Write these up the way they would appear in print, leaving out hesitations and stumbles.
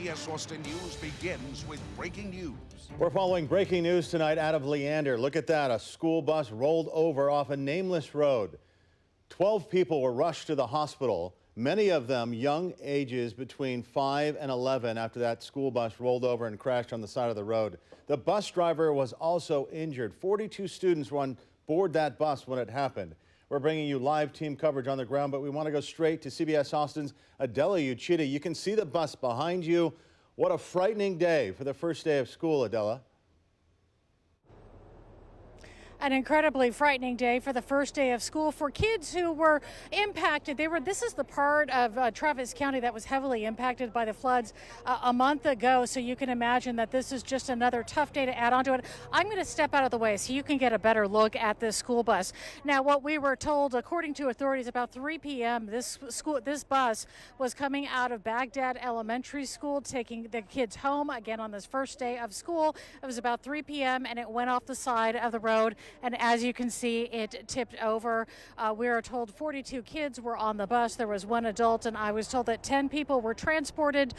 CBS Austin News begins with breaking news. We're following breaking news tonight out of Leander. Look at that. A school bus rolled over off a Nameless Road. 12 people were rushed to the hospital, many of them young ages between 5 and 11 after that school bus rolled over and crashed on the side of the road. The bus driver was also injured. 42 students were on board that bus when it happened. We're bringing you live team coverage on the ground, but we want to go straight to CBS Austin's Adela Uchida. You can see the bus behind you. What a frightening day for the first day of school, Adela. An incredibly frightening day for the first day of school for kids who were impacted. This is the part of Travis County that was heavily impacted by the floods a month ago. So you can imagine that this is just another tough day to add on to it. I'm going to step out of the way so you can get a better look at this school bus. Now, what we were told, according to authorities, about 3 p.m. this bus was coming out of Baghdad Elementary School, taking the kids home again on this first day of school. It was about 3 p.m. and it went off the side of the road. And as you can see, it tipped over. We are told 42 kids were on the bus. There was one adult, and I was told that 10 people were transported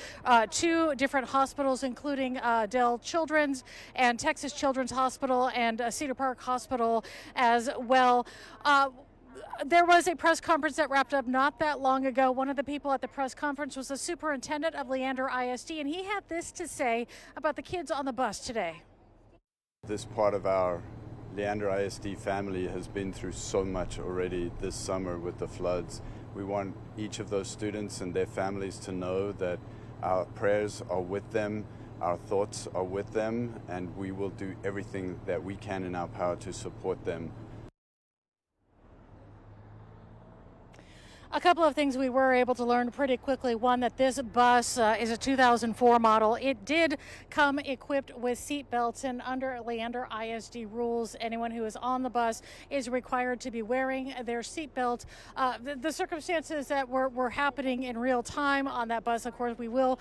to different hospitals, including Dell Children's and Texas Children's Hospital and Cedar Park Hospital as well. There was a press conference that wrapped up not that long ago. One of the people at the press conference was the superintendent of Leander ISD, and he had this to say about the kids on the bus today. This part of our Leander ISD family has been through so much already this summer with the floods. We want each of those students and their families to know that our prayers are with them, our thoughts are with them, and we will do everything that we can in our power to support them. A couple of things we were able to learn pretty quickly. One, that this bus is a 2004 model. It did come equipped with seat belts, and under Leander ISD rules, anyone who is on the bus is required to be wearing their seat belt. The circumstances that were happening in real time on that bus, of course, we will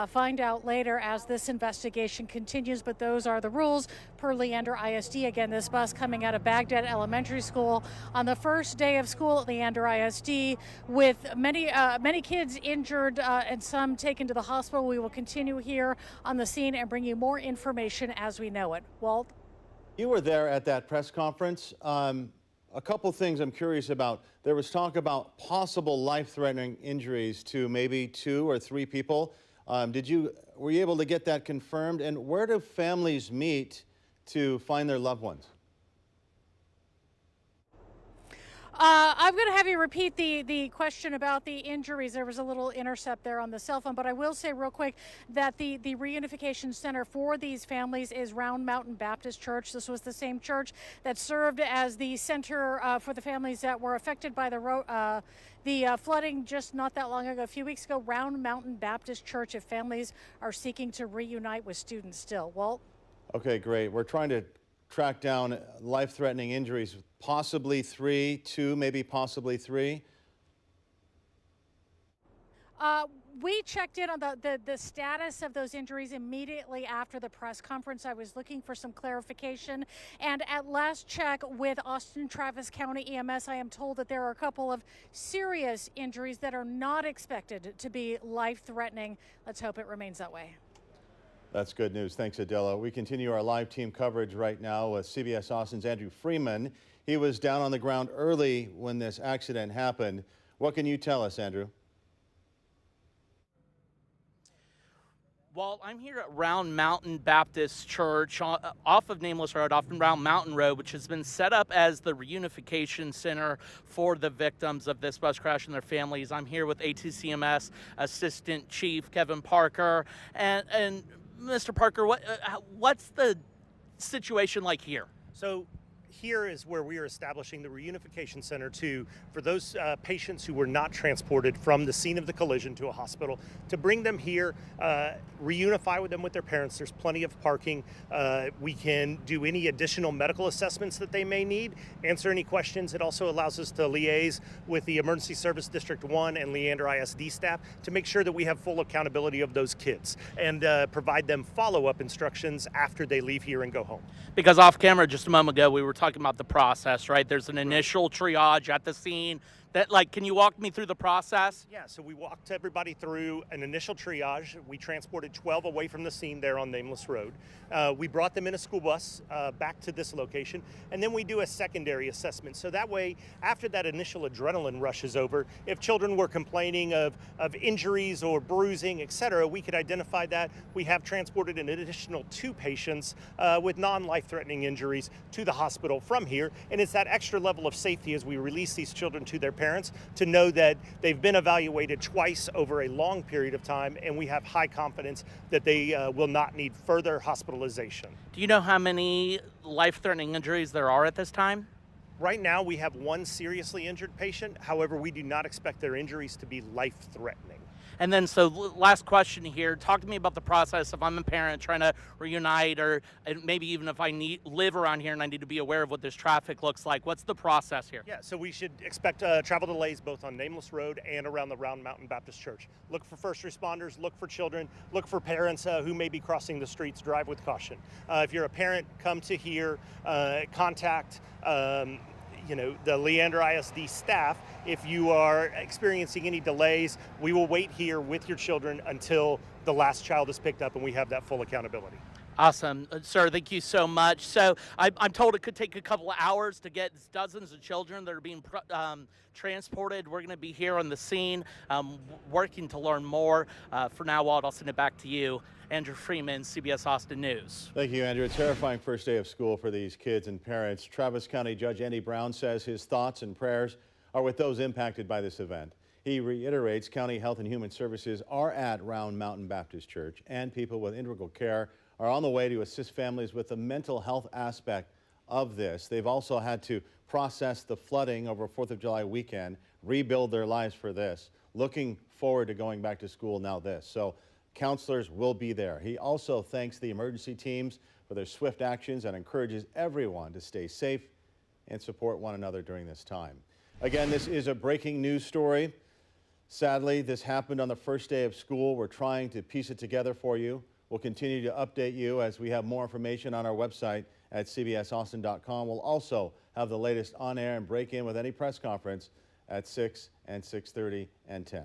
find out later as this investigation continues, but those are the rules per Leander ISD. Again, this bus coming out of Baghdad Elementary School on the first day of school at Leander ISD, with many kids injured and some taken to the hospital. We will continue here on the scene and bring you more information as we know it. Walt? You were there at that press conference. A couple things I'm curious about. There was talk about possible life-threatening injuries to maybe 2 or 3 people. Were you able to get that confirmed? And where do families meet to find their loved ones? I'm going to have you repeat the question about the injuries. There was a little intercept there on the cell phone, but I will say real quick that the reunification center for these families is Round Mountain Baptist Church. This was the same church that served as the center for the families that were affected by the flooding just not that long ago, a few weeks ago. Round Mountain Baptist Church, if families are seeking to reunite with students still. Walt? Okay, great. We're trying to track down life-threatening injuries, possibly 3, 2, maybe possibly 3. We checked in on the status of those injuries immediately after the press conference. I was looking for some clarification, and at last check with Austin Travis County EMS, I am told that there are a couple of serious injuries that are not expected to be life-threatening. Let's hope it remains that way. That's good news. Thanks, Adela. We continue our live team coverage right now with CBS Austin's Andrew Freeman. He was down on the ground early when this accident happened. What can you tell us, Andrew? Well, I'm here at Round Mountain Baptist Church off of Nameless Road, off of Round Mountain Road, which has been set up as the reunification center for the victims of this bus crash and their families. I'm here with ATCMS Assistant Chief Kevin Parker. And Mr. Parker, what's the situation like here? So here is where we are establishing the reunification center for those patients who were not transported from the scene of the collision to a hospital, to bring them here, reunify with them with their parents. There's plenty of parking. We can do any additional medical assessments that they may need, answer any questions. It also allows us to liaise with the Emergency Service District 1 and Leander ISD staff to make sure that we have full accountability of those kids and provide them follow-up instructions after they leave here and go home. Because off camera just a moment ago, we were talking about the process, right? There's an initial triage at the scene. Can you walk me through the process? Yeah, so we walked everybody through an initial triage. We transported 12 away from the scene there on Nameless Road. We brought them in a school bus back to this location, and then we do a secondary assessment. So that way, after that initial adrenaline rush is over, if children were complaining of injuries or bruising, etc., we could identify that. We have transported an additional 2 patients with non-life-threatening injuries to the hospital from here, and it's that extra level of safety as we release these children to their parents to know that they've been evaluated twice over a long period of time, and we have high confidence that they will not need further hospitalization. Do you know how many life-threatening injuries there are at this time? Right now, we have 1 seriously injured patient. However, we do not expect their injuries to be life-threatening. And then, so last question here. Talk to me about the process if I'm a parent trying to reunite, or maybe even if I live around here and I need to be aware of what this traffic looks like. What's the process here? Yeah, so we should expect travel delays both on Nameless Road and around the Round Mountain Baptist Church. Look for first responders, look for children, look for parents who may be crossing the streets. Drive with caution. If you're a parent, come to here, contact the Leander ISD staff. If you are experiencing any delays, we will wait here with your children until the last child is picked up and we have that full accountability. Awesome. Sir, thank you so much. So I'm told it could take a couple of hours to get dozens of children that are being transported. We're going to be here on the scene working to learn more. For now, Walt, I'll send it back to you. Andrew Freeman, CBS Austin News. Thank you, Andrew. A terrifying first day of school for these kids and parents. Travis County Judge Andy Brown says his thoughts and prayers are with those impacted by this event. He reiterates County Health and Human Services are at Round Mountain Baptist Church, and people with integral care are on the way to assist families with the mental health aspect of this. They've also had to process the flooding over 4th of July weekend, rebuild their lives for this, looking forward to going back to school now this. So counselors will be there. He also thanks the emergency teams for their swift actions and encourages everyone to stay safe and support one another during this time. Again, this is a breaking news story. Sadly, this happened on the first day of school. We're trying to piece it together for you. We'll continue to update you as we have more information on our website at cbsaustin.com. We'll also have the latest on-air and break-in with any press conference at 6 and 6:30 and 10.